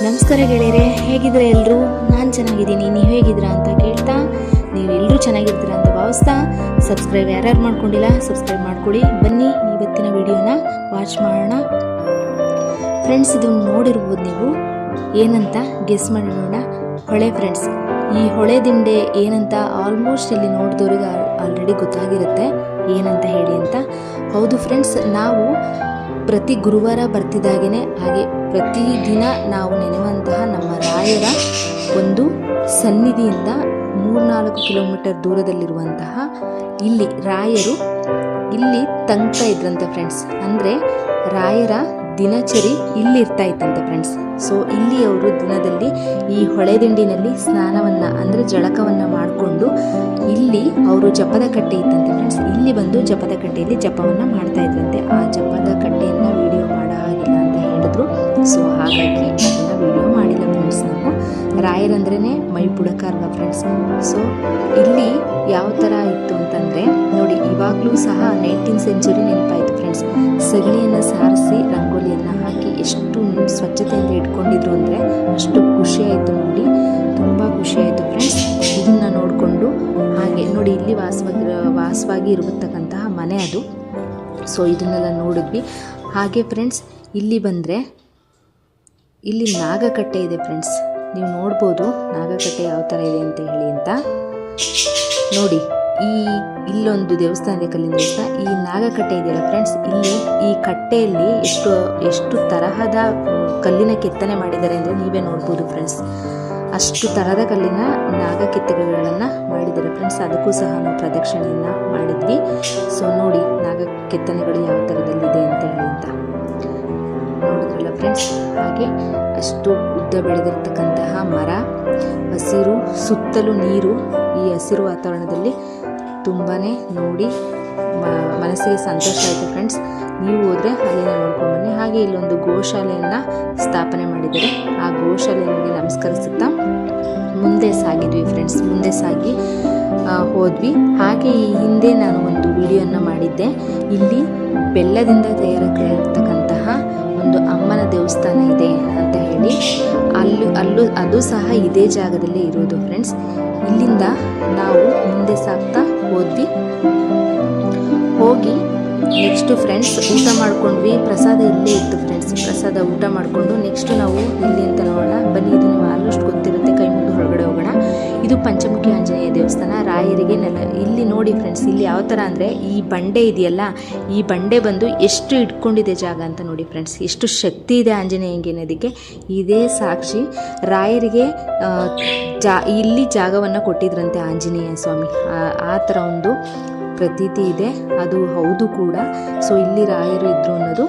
ನಮಸ್ಕಾರ ಗೆಳೆಯರೆ, ಹೇಗಿದ್ರೆ ಎಲ್ಲರೂ? ನಾನು ಚೆನ್ನಾಗಿದ್ದೀನಿ, ನೀವು ಹೇಗಿದ್ದೀರಾ ಅಂತ ಕೇಳ್ತಾ, ನೀವೆಲ್ಲರೂ ಚೆನ್ನಾಗಿರ್ತೀರಾ ಅಂತ ಭಾವಿಸ್ತಾ, ಸಬ್ಸ್ಕ್ರೈಬ್ ಯಾರ್ಯಾರು ಮಾಡ್ಕೊಂಡಿಲ್ಲ ಸಬ್ಸ್ಕ್ರೈಬ್ ಮಾಡ್ಕೊಳ್ಳಿ. ಬನ್ನಿ ಇವತ್ತಿನ ವಿಡಿಯೋನ ವಾಚ್ ಮಾಡೋಣ. ಫ್ರೆಂಡ್ಸ್, ಇದು ನೋಡಿರ್ಬೋದು ನೀವು. ಏನಂತ ಗೆಸ್ ಮಾಡಿ ನೋಡೋಣ. ಹೊಳೆ ಫ್ರೆಂಡ್ಸ್, ಈ ಹೊಳೆ ದಿಂಡೆ ಏನಂತ ಆಲ್ಮೋಸ್ಟ್ ಇಲ್ಲಿ ನೋಡಿದವ್ರಿಗೆ ಆಲ್ರೆಡಿ ಗೊತ್ತಾಗಿರುತ್ತೆ ಏನಂತ ಹೇಳಿ ಅಂತ. ಹೌದು ಫ್ರೆಂಡ್ಸ್, ನಾವು ಪ್ರತಿ ಗುರುವಾರ ಬರ್ತಿದ್ದಾಗೇ ಹಾಗೆ ಪ್ರತಿದಿನ ನಾವು ನೆನೆಯುವಂತಹ ನಮ್ಮ ರಾಯರ ಒಂದು ಸನ್ನಿಧಿಯಿಂದ 3-4 ಕಿಲೋಮೀಟರ್ ದೂರದಲ್ಲಿರುವಂತಹ ಇಲ್ಲಿ ರಾಯರು ಇಲ್ಲಿ ತಂಗ್ತಾ ಇದ್ರಂತೆ ಫ್ರೆಂಡ್ಸ್. ಅಂದರೆ ರಾಯರ ದಿನಚರಿ ಇಲ್ಲಿ ಇರ್ತಾ ಇತ್ತಂತೆ ಫ್ರೆಂಡ್ಸ್. ಸೊ ಇಲ್ಲಿ ಅವರು ದಿನದಲ್ಲಿ ಈ ಹೊಳೆ ದಿಂಡಿನಲ್ಲಿ ಸ್ನಾನವನ್ನು ಅಂದರೆ ಜಳಕವನ್ನು ಮಾಡಿಕೊಂಡು ಇಲ್ಲಿ ಅವರು ಜಪದ ಕಟ್ಟೆ ಇತ್ತಂತೆ ಫ್ರೆಂಡ್ಸ್. ಇಲ್ಲಿ ಬಂದು ಜಪದ ಕಟ್ಟೆಯಲ್ಲಿ ಜಪವನ್ನು ಮಾಡ್ತಾ ಇದ್ರಂತೆ. ಆ ಜಪದ ಕಟ್ಟೆಯನ್ನು ವಿಡಿಯೋ ಮಾಡೋ ಹಾಗಿಲ್ಲ ಅಂತ ಹೇಳಿದ್ರು. ಸೊ ಹಾಗಾಗಿ ಅದನ್ನು ವಿಡಿಯೋ ಮಾಡಿಲ್ಲ ಫ್ರೆಂಡ್ಸ್. ನಾವು ರಾಯರಂದ್ರೇ ಮೈ ಪುಡಕ ಅಲ್ವಾ ಫ್ರೆಂಡ್ಸ್. ಸೊ ಇಲ್ಲಿ ಯಾವ ಥರ ಇತ್ತು ಅಂತಂದರೆ ನೋಡಿ, ಇವಾಗಲೂ ಸಹ 19th ಸೆಂಚುರಿ ನೆನಪಾಯಿತು ಫ್ರೆಂಡ್ಸ್. ಸಗಣಿಯನ್ನು ಸಾರಿಸಿ ರಂಗೋಲಿಯನ್ನು ಹಾಕಿ ಎಷ್ಟು ಸ್ವಚ್ಛತೆಯಿಂದ ಇಟ್ಕೊಂಡಿದ್ರು ಅಂದರೆ ಅಷ್ಟು ಖುಷಿಯಾಯಿತು ನೋಡಿ, ತುಂಬ ಖುಷಿಯಾಯಿತು ಫ್ರೆಂಡ್ಸ್. ಇದನ್ನು ನೋಡಿಕೊಂಡು ಹಾಗೆ ನೋಡಿ, ಇಲ್ಲಿ ವಾಸವಾಗಿ ಇರತಕ್ಕಂತಹ ಮನೆ ಅದು. ಸೊ ಇದನ್ನೆಲ್ಲ ನೋಡಿದ್ವಿ. ಹಾಗೆ ಫ್ರೆಂಡ್ಸ್, ಇಲ್ಲಿ ಬಂದರೆ ಇಲ್ಲಿ ನಾಗಕಟ್ಟೆ ಇದೆ ಫ್ರೆಂಡ್ಸ್. ನೀವು ನೋಡ್ಬೋದು ನಾಗಕಟ್ಟೆ ಯಾವ ಥರ ಇದೆ ಅಂತ ಹೇಳಿ ಅಂತ. ನೋಡಿ, ಇಲ್ಲೊಂದು ದೇವಸ್ಥಾನ ಇದೆ, ಕಲ್ಲಿನ ದೇವಸ್ಥಾನ. ಈ ನಾಗಕಟ್ಟೆ ಇದೆಯಲ್ಲ ಫ್ರೆಂಡ್ಸ್, ಇಲ್ಲಿ ಈ ಕಟ್ಟೆಯಲ್ಲಿ ಎಷ್ಟು ತರಹದ ಕಲ್ಲಿನ ಕೆತ್ತನೆ ಮಾಡಿದ್ದಾರೆ ಅಂದರೆ ನೀವೇ ನೋಡ್ಬೋದು ಫ್ರೆಂಡ್ಸ್. ಅಷ್ಟು ತರಹದ ಕಲ್ಲಿನ ನಾಗಕೆತ್ತನೆಗಳನ್ನು ಮಾಡಿದ್ದಾರೆ ಫ್ರೆಂಡ್ಸ್. ಅದಕ್ಕೂ ಸಹ ನಾವು ಪ್ರದಕ್ಷಿಣೆಯನ್ನು ಮಾಡಿದ್ವಿ. ಸೊ ನೋಡಿ, ನಾಗ ಕೆತ್ತನೆಗಳು ಯಾವ ಥರದಲ್ಲಿದೆ ಅಂತ ಹೇಳಿ ಅಂತ ನೋಡಿದ್ರಲ್ಲ ಫ್ರೆಂಡ್ಸ್. ಹಾಗೆ ಅಷ್ಟು ಉದ್ದ ಬೆಳೆದಿರ್ತಕ್ಕಂತಹ ಮರ, ಹಸಿರು, ಸುತ್ತಲೂ ನೀರು. ಈ ಹಸಿರು ವಾತಾವರಣದಲ್ಲಿ ತುಂಬಾ ನೋಡಿ ಮನಸ್ಸಿಗೆ ಸಂತೋಷ ಆಯಿತು ಫ್ರೆಂಡ್ಸ್. ನೀವು ಹೋದರೆ ಅಲ್ಲಿನ ನೋಡ್ಕೊಂಡ್ಬನ್ನಿ. ಹಾಗೆ ಇಲ್ಲೊಂದು ಗೋಶಾಲೆಯನ್ನು ಸ್ಥಾಪನೆ ಮಾಡಿದ್ದಾರೆ. ಆ ಗೋಶಾಲೆಗೆ ನಮಸ್ಕರಿಸುತ್ತಾ ಮುಂದೆ ಸಾಗಿದ್ವಿ ಫ್ರೆಂಡ್ಸ್. ಮುಂದೆ ಸಾಗಿ ಹೋದ್ವಿ. ಹಾಗೆ ಈ ಹಿಂದೆ ನಾನು ಒಂದು ವಿಡಿಯೋನ ಮಾಡಿದ್ದೆ. ಇಲ್ಲಿ ಬೆಲ್ಲದಿಂದ ತಯಾರಾಗಿರ್ತಕ್ಕಂತಹ ಒಂದು ಅಮ್ಮನ ದೇವಸ್ಥಾನ ಇದೆ ಅಂತ ಹೇಳಿ. ಅದು ಸಹ ಇದೇ ಜಾಗದಲ್ಲೇ ಇರೋದು ಫ್ರೆಂಡ್ಸ್. ಇಲ್ಲಿಂದ ನಾವು ಮುಂದೆ ಸಾಗ್ತಾ ಹೋದ್ವಿ. ಹೋಗಿ ನೆಕ್ಸ್ಟು ಫ್ರೆಂಡ್ಸ್ ಊಟ ಮಾಡ್ಕೊಂಡ್ವಿ. ಪ್ರಸಾದ ಇಲ್ಲೇ ಇತ್ತು ಫ್ರೆಂಡ್ಸ್. ಪ್ರಸಾದ ಊಟ ಮಾಡಿಕೊಂಡು ನೆಕ್ಸ್ಟು ನಾವು ಇಲ್ಲಿ ಅಂತ ನೋಡೋಣ. ಬನ್ನಿ, ಇದು ನೀವು ಆಲ್ಮೋಸ್ಟ್ ಗೊತ್ತಿರುತ್ತೆ. ಕೈ ಮುಗಿದು ಹೊರಗಡೆ ಹೋಗೋಣ. ಇದು ಪಂಚಮುಖಿ ಆಂಜನೇಯ ದೇವಸ್ಥಾನ, ರಾಯರಿಗೆ ಇಲ್ಲಿ ನೋಡಿ ಫ್ರೆಂಡ್ಸ್, ಇಲ್ಲಿ ಯಾವ ಥರ ಅಂದರೆ ಈ ಬಂಡೆ ಇದೆಯಲ್ಲ, ಈ ಬಂಡೆ ಬಂದು ಎಷ್ಟು ಇಟ್ಕೊಂಡಿದೆ ಜಾಗ ಅಂತ ನೋಡಿ ಫ್ರೆಂಡ್ಸ್. ಎಷ್ಟು ಶಕ್ತಿ ಇದೆ ಆಂಜನೇಯಂಗೆ ಅನ್ನೋದಕ್ಕೆ ಇದೇ ಸಾಕ್ಷಿ. ರಾಯರಿಗೆ ಇಲ್ಲಿ ಜಾಗವನ್ನು ಕೊಟ್ಟಿದ್ರಂತೆ ಆಂಜನೇಯ ಸ್ವಾಮಿ. ಆ ಥರ ಒಂದು ಪ್ರತೀತಿ ಇದೆ, ಅದು ಹೌದು ಕೂಡ. ಸೊ ಇಲ್ಲಿ ರಾಯರು ಇದ್ರು ಅನ್ನೋದು